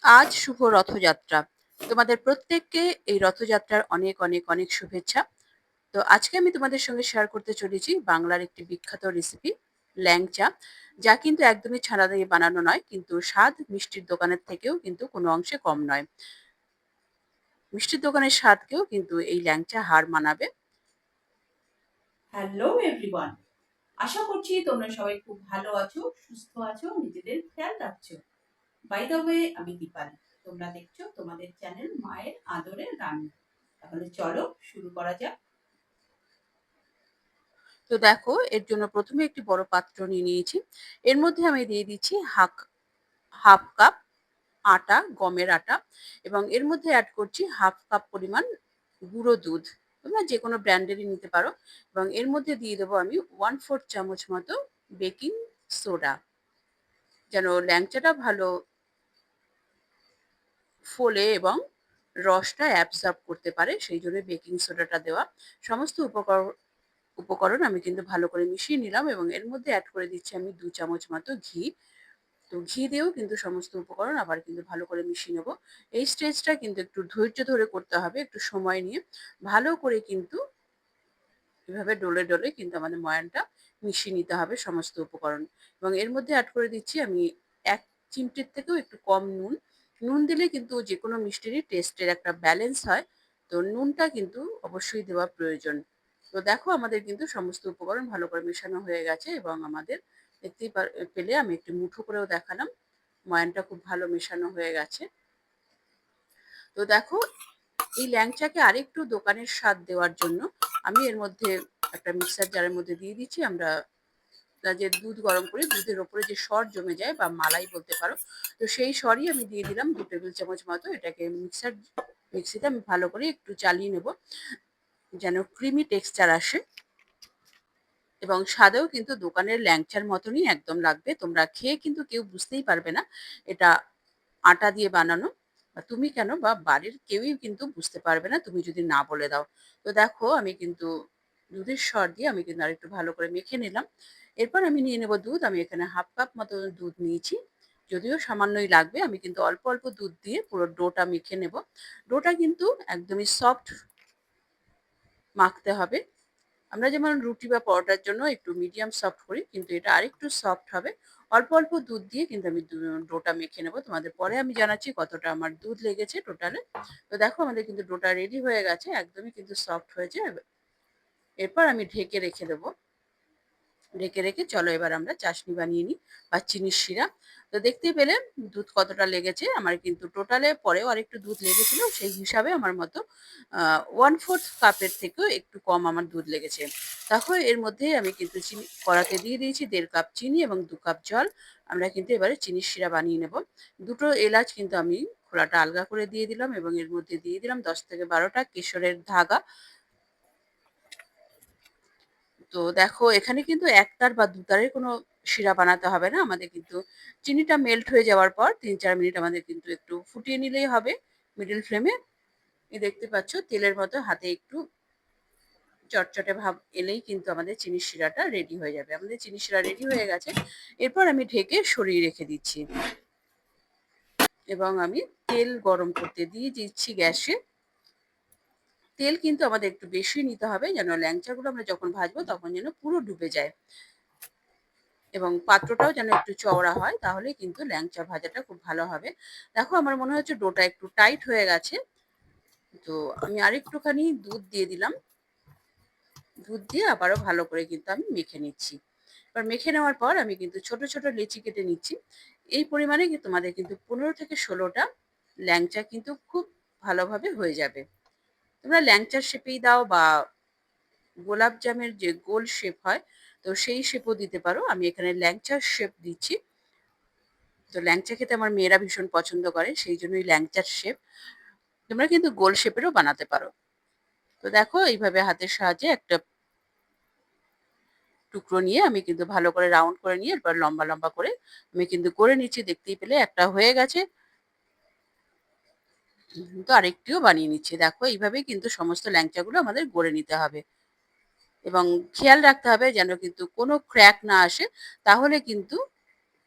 আজ শুভ রথযাত্রা। তোমাদের প্রত্যেককে এই রথযাত্রার অনেক অনেক অনেক শুভেচ্ছা। তো আজকে আমি তোমাদের সঙ্গে শেয়ার করতে চলেছি বাংলার একটি বিখ্যাত রেসিপি ল্যাংচা, যা কিন্তু একদমই ছানা দিয়ে বানানো নয়, কিন্তু স্বাদ মিষ্টির দোকানের থেকেও কিন্তু কোনো অংশে কম নয়। মিষ্টির দোকানের স্বাদকেও কিন্তু এই ল্যাংচা হার মানাবে। হ্যালো এভরিওয়ান, আশা করছি তোমরা সবাই খুব ভালো আছো, সুস্থ আছো, নিজেদের খেয়াল রাখছো। বাই দ্য ওয়ে, আমি দীপালি। তোমরা দেখছো তোমাদের চ্যানেল মায়ের আদরের রান্না। তাহলে চলো শুরু করা যাক। তো দেখো, এর জন্য প্রথমে একটি বড় পাত্র নিয়ে নিয়েছি। এর মধ্যে আমি দিয়ে দিচ্ছি হাফ কাপ আটা, গমের আটা, এবং এর মধ্যে অ্যাড করছি হাফ কাপ পরিমাণ গুঁড়ো দুধ। তোমরা যে কোনো ব্র্যান্ডেরই নিতে পারো। এবং এর মধ্যে দিয়ে দেবো আমি 1/4 চামচ মতো বেকিং সোডা, যেন ল্যাংচাটা ভালো ফোলে এবং রসটা অ্যাবসর্ব করতে পারে, সেই জন্য বেকিং সোডাটা দেওয়া। সমস্ত উপকরণ আমি কিন্তু ভালো করে মিশিয়ে নিলাম এবং এর মধ্যে অ্যাড করে দিচ্ছি আমি 2 চামচ মতো ঘি। তো ঘি দিয়েও কিন্তু সমস্ত উপকরণ আবার কিন্তু ভালো করে মিশিয়ে নেব। এই স্টেজটা কিন্তু একটু ধৈর্য ধরে করতে হবে, একটু সময় নিয়ে ভালো করে কিন্তু এভাবে ডলে ডলে কিন্তু আমাদের ময়ানটা মিশিয়ে নিতে হবে সমস্ত উপকরণ। এবং এর মধ্যে অ্যাড করে দিচ্ছি আমি 1 চিমটির থেকেও একটু কম নুন। নুন দিলে কিন্তু যেকোনো মিষ্টিরই টেস্টের একটা ব্যালেন্স হয়। তো নুনটা কিন্তু অবশ্যই দেওয়া প্রয়োজন। তো দেখো, আমাদের কিন্তু সমস্ত উপকরণ ভালো করে মেশানো হয়ে গেছে এবং আমাদের দেখতেই পেলে আমি একটু মুঠো করেও দেখালাম। ময়ানটা খুব ভালো মেশানো হয়ে গেছে। তো দেখো, এই ল্যাংচাকে আরেকটু দোকানের স্বাদ দেওয়ার জন্য আমি এর মধ্যে একটা মিক্সার জারের মধ্যে দিয়ে দিচ্ছি আমরা যে দুধ গরম করি, দুধের ওপরে যে সর জমে যায় বা মালাই বলতে পারো, তো সেই সরই আমি দিয়ে দিলাম 2 টেবিল চামচ মতো। এটাকে মিক্সিতে আমি ভালো করে একটু চালিয়ে নেব, যেন ক্রিমি টেক্সচার আসে। এবং স্বাদেও কিন্তু দোকানের ল্যাংচার মতনই একদম লাগবে। তোমরা খেয়ে কিন্তু কেউ বুঝতেই পারবে না এটা আটা দিয়ে বানানো, বা তুমি কেন বা বাড়ির কেউই কিন্তু বুঝতে পারবে না তুমি যদি না বলে দাও। তো দেখো, আমি কিন্তু দুধের সর দিয়ে আমি কিন্তু আরেকটু ভালো করে মেখে নিলাম। এরপর আমি নিয়ে নেব দুধ। আমি এখানে হাফ কাপ মতো দুধ নিয়েছি। যদিও সামান্যই লাগবে, আমি কিন্তু অল্প অল্প দুধ দিয়ে পুরো ডোটা মেখে নেব। ডোটা কিন্তু একদমই সফট মাখতে হবে। আমরা যেমন রুটি বা পরোটার জন্য একটু মিডিয়াম সফট করি, কিন্তু এটা আরেকটু সফট হবে। অল্প অল্প দুধ দিয়ে কিন্তু আমি ডোটা মেখে নেবো। তোমাদের পরে আমি জানাচ্ছি কতটা আমার দুধ লেগেছে টোটালে। তো দেখো, আমাদের কিন্তু ডোটা রেডি হয়ে গেছে, একদমই কিন্তু সফট হয়েছে। এরপর আমি ঢেকে রেখে দেবো। ঢেকে রেখে চলো এবার আমরা চাশনি বানিয়ে নিই, বা চিনির শিরা। তো দেখতেই পেলে দুধ কতটা লেগেছে। আমার কিন্তু টোটালে পরেও আরেকটু দুধ লেগেছিল, সেই হিসাবে আমার মতো 1/4 কাপের থেকেও একটু কম আমার দুধ লেগেছে। দেখো, এর মধ্যে আমি কিন্তু চিনি কড়াতে দিয়ে দিয়েছি 1.5 কাপ চিনি এবং 2 কাপ জল। আমরা কিন্তু এবারে চিনির শিরা বানিয়ে নেব। দুটো এলাচ কিন্তু আমি খোলাটা আলগা করে দিয়ে দিলাম এবং এর মধ্যে দিয়ে দিলাম 10 থেকে 12টা কেশরের ধাগা। তো দেখো, এখানে কিন্তু একতার বা দুতারের কোনো শিরা বানাতে হবে না। আমাদের কিন্তু চিনিটা মেল্ট হয়ে যাওয়ার পর 3-4 মিনিট আমাদের কিন্তু একটু ফুটিয়ে নিলেই হবে মিডল ফ্লেমে। এই দেখতে পাচ্ছ তেলের মতো হাতে একটু চটচটে ভাব এলেই কিন্তু আমাদের চিনির শিরাটা রেডি হয়ে যাবে। আমাদের চিনির শিরা রেডি হয়ে গেছে। এরপর আমি ঢেকে সরিয়ে রেখে দিচ্ছি এবং আমি তেল গরম করতে দিয়ে দিচ্ছি গ্যাসে। তেল কিন্তু আমাদের একটু বেশি নিতে হবে, যেন ল্যাংচাগুলো আমরা যখন ভাজবো তখন যেন পুরো ডুবে যায় এবং পাত্রটাও যেন একটু চওড়া হয়, তাহলে কিন্তু ল্যাংচা ভাজাটা খুব ভালো হবে। দেখো, আমার মনে হচ্ছে ডোটা একটু টাইট হয়ে গেছে। তো আমি আরেকটুখানি দুধ দিয়ে দিলাম। দুধ দিয়ে আবারও ভালো করে কিন্তু আমি মেখে নিচ্ছি। এবার মেখে নেওয়ার পর আমি কিন্তু ছোট ছোট লেচি কেটে নিচ্ছি। এই পরিমাণে কিন্তু তোমাদের কিন্তু 15 থেকে 16টা ল্যাংচা কিন্তু খুব ভালোভাবে হয়ে যাবে। তোমরা ল্যাংচার শেপেই দাও বা গোলাপ জামের যে গোল শেপ হয়, তো সেই শেপও দিতে পারো। আমি এখানে ল্যাংচার শেপ দিচ্ছি। তো ল্যাংচা খেতে আমার মেয়েরা ভীষণ পছন্দ করে, সেই জন্যই ল্যাংচার শেপ। তোমরা কিন্তু গোল শেপেরও বানাতে পারো। তো দেখো, এইভাবে হাতের সাহায্যে একটা টুকরো নিয়ে আমি কিন্তু ভালো করে রাউন্ড করে নিয়ে এরপর লম্বা লম্বা করে আমি কিন্তু করে নিচ্ছি। দেখতেই পেলে একটা হয়ে গেছে। তো আরেকটিও বানিয়ে নিচ্ছি। দেখো, এইভাবেই কিন্তু সমস্ত ল্যাংচাগুলো আমাদের গড়ে নিতে হবে এবং খেয়াল রাখতে হবে যেন কিন্তু কোনো ক্র্যাক না আসে। তাহলে কিন্তু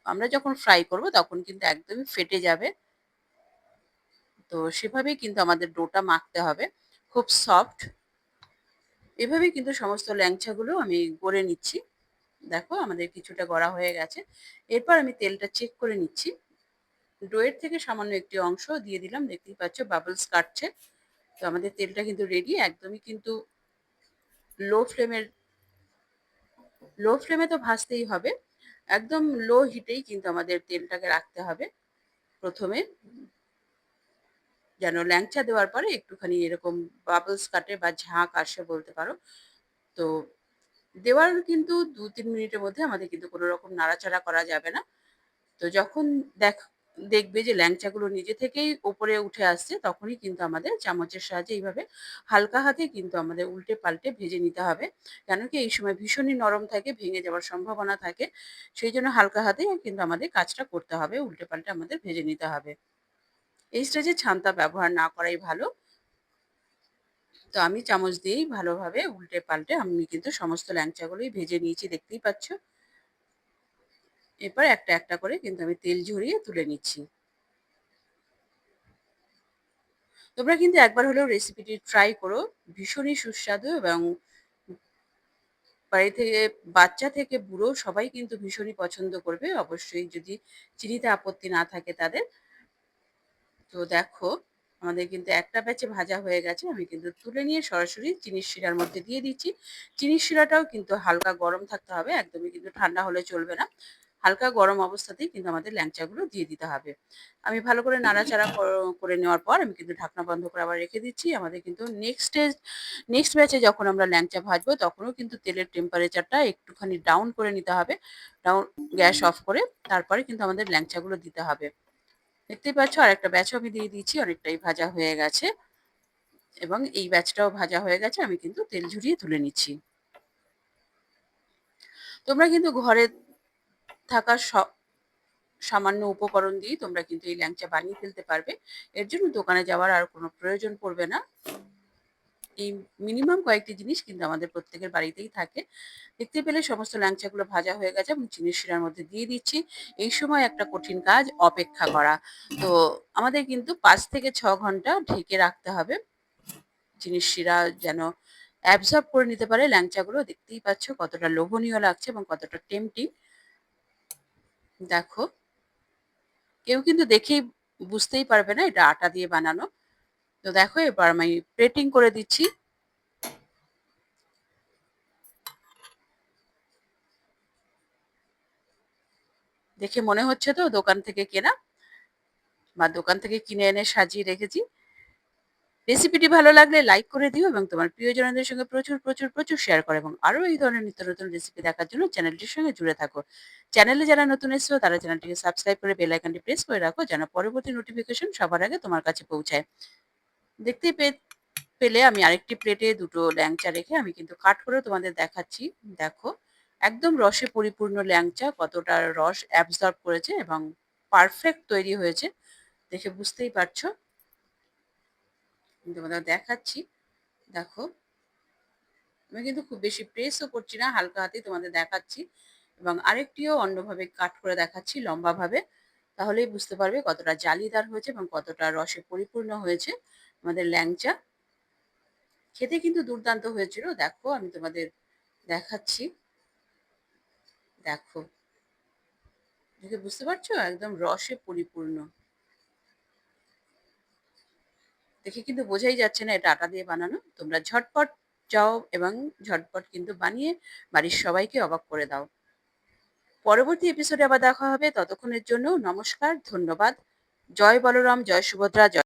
আমরা যখন ফ্রাই করব তখন কিন্তু একদমই ফেটে যাবে। তো সেভাবেই কিন্তু আমাদের ডোটা মাখতে হবে। খুব সফট। এভাবেই কিন্তু সমস্ত ল্যাংচাগুলো আমি গড়ে নিচ্ছি। দেখো আমাদের কিছুটা গড়া হয়ে গেছে। এরপর আমি তেলটা চেক করে নিচ্ছি। ডোয়ের থেকে সামান্য একটি অংশ দিয়ে দিলাম। দেখতেই পাচ্ছ বাবলস কাটছে। তো আমাদের তেলটা কিন্তু রেডি। একদমই কিন্তু লো ফ্লেমের লো ফ্লেমে তো ভাজতেই হবে। একদম লো হিটেই কিন্তু আমাদের তেলটাকে রাখতে হবে। প্রথমে যেন ল্যাংচা দেওয়ার পরে একটুখানি এরকম বাবলস কাটে বা ঝাঁক আসে বলতে পারো। তো দেওয়ার কিন্তু ২-৩ মিনিটের মধ্যে আমাদের কিন্তু কোনো রকম নাড়াচাড়া করা যাবে না। তো যখন দেখবে যে ল্যাংচাগুলো নিজে থেকেই ওপরে উঠে আসছে, তখনই কিন্তু আমাদের চামচের সাহায্যে এইভাবে হালকা হাতে কিন্তু আমাদের উল্টে পাল্টে ভেজে নিতে হবে। কেন কি এই সময় ভীষণই নরম থাকে, ভেঙে যাওয়ার সম্ভাবনা থাকে। সেই জন্য হালকা হাতেই কিন্তু আমাদের কাজটা করতে হবে। উল্টে পাল্টে আমাদের ভেজে নিতে হবে। এই স্টেজে ছান্তা ব্যবহার না করাই ভালো। তো আমি চামচ দিয়েই ভালোভাবে উল্টে পাল্টে আমি কিন্তু সমস্ত ল্যাংচাগুলোই ভেজে নিয়েছি, দেখতেই পাচ্ছ। এরপর একটা একটা করে কিন্তু আমি তেল ঝরিয়ে তুলে নিচ্ছি। তোমরা কিন্তু একবার হলেও রেসিপিটি ট্রাই করো। ভীষণই সুস্বাদু এবং বাড়ি থেকে বাচ্চা থেকে বুড়ো সবাই কিন্তু ভীষণই পছন্দ করবে। অবশ্যই যদি চিনিতে আপত্তি না থাকে তাদের। তো দেখো আমাদের কিন্তু একটা ব্যাচে ভাজা হয়ে গেছে। আমি কিন্তু তুলে নিয়ে সরাসরি চিনির শিরার মধ্যে দিয়ে দিচ্ছি। চিনির শিরাটাও কিন্তু হালকা গরম থাকতে হবে। একদমই কিন্তু ঠান্ডা হলে চলবে না। হালকা গরম অবস্থাতেই কিন্তু আমাদের ল্যাংচাগুলো দিয়ে দিতে হবে। আমি ভালো করে নাড়াচাড়া করে নেওয়ার পর আমি কিন্তু ঢাকনা বন্ধ করে আবার রেখে দিচ্ছি। আমাদের কিন্তু নেক্সট ব্যাচে যখন আমরা ল্যাংচা ভাজবো তখনও কিন্তু তেলের টেম্পারেচারটা একটুখানি ডাউন করে নিতে হবে। গ্যাস অফ করে তারপরে কিন্তু আমাদের ল্যাংচাগুলো দিতে হবে। দেখতেই পাচ্ছ আরেকটা ব্যাচও আমি দিয়ে দিয়েছি। অনেকটাই ভাজা হয়ে গেছে এবং এই ব্যাচটাও ভাজা হয়ে গেছে। আমি কিন্তু তেল ঝরিয়ে তুলে নিচ্ছি। তোমরা কিন্তু ঘরে থাকা সামান্য উপকরণ দিয়েই তোমরা কিন্তু এই ল্যাংচা বানিয়ে ফেলতে পারবে। এর জন্য দোকানে যাওয়ার আর কোনো প্রয়োজন পড়বে না। এই মিনিমাম কয়েকটি জিনিস কিন্তু আমাদের প্রত্যেকের বাড়িতেই থাকে। দেখতে পেলে সমস্ত ল্যাংচাগুলো ভাজা হয়ে গেছে এবং চিনির শিরার মধ্যে দিয়ে দিচ্ছি। এই সময় একটা কঠিন কাজ অপেক্ষা করা। তো আমাদের কিন্তু ৫ থেকে ৬ ঘন্টা ঢেকে রাখতে হবে। চিনির শিরা যেন অ্যাবজর্ব করে নিতে পারে ল্যাংচাগুলো। দেখতেই পাচ্ছ কতটা লোভনীয় লাগছে এবং কতটা টেম্পটিং। দেখো কেউ কিন্তু দেখেই বুঝতেই পারবে না এটা আটা দিয়ে বানানো। তো দেখো এবার আমি প্লেটিং করে দিচ্ছি। দেখে মনে হচ্ছে তো দোকান থেকে কেনা বা দোকান থেকে কিনে এনে সাজিয়ে রেখেছি। রেসিপিটি ভালো লাগলে লাইক করে দিও এবং তোমার প্রিয়জনদের সঙ্গে প্রচুর শেয়ার করো এবং আরো এই ধরনের নিত্য নতুন রেসিপি দেখার জন্য চ্যানেলটির সঙ্গে জুড়ে থাকো। চ্যানেলে যারা নতুন এসেছো তারা চ্যানেলটিকে সাবস্ক্রাইব করে বেল আইকনটি প্রেস করে রাখো যেন পরবর্তী নোটিফিকেশন সবার আগে তোমার কাছে পৌঁছায়। দেখতেই পেলে আমি আরেকটি প্লেটে দুটো ল্যাংচা রেখে আমি কিন্তু কাট করে তোমাদের দেখাচ্ছি। দেখো একদম রসে পরিপূর্ণ ল্যাংচা কতটা রস অ্যাবজর্ব করেছে এবং পারফেক্ট তৈরি হয়েছে। দেখে বুঝতেই পারছো। আমি তোমাদের দেখাচ্ছি। দেখো আমি কিন্তু খুব বেশি প্রেসও করছি না, হালকা হাতেই তোমাদের দেখাচ্ছি এবং আরেকটিও অন্যভাবে কাট করে দেখাচ্ছি লম্বাভাবে। তাহলেই বুঝতে পারবে কতটা জালিদার হয়েছে এবং কতটা রসে পরিপূর্ণ হয়েছে আমাদের ল্যাংচা। খেতে কিন্তু দুর্দান্ত হয়েছিল। দেখো আমি তোমাদের দেখাচ্ছি। দেখো দেখে বুঝতে পারছো একদম রসে পরিপূর্ণ। দেখে কিন্তু বোঝাই যাচ্ছে না এটা আটা দিয়ে বানানো। তোমরা ঝটপট যাও এবং ঝটপট কিন্তু বানিয়ে বাড়ির সবাইকে অবাক করে দাও। পরবর্তী এপিসোডে আবার দেখা হবে। ততক্ষণের জন্য নমস্কার, ধন্যবাদ। জয় বলরাম, জয় সুভদ্রা, জয়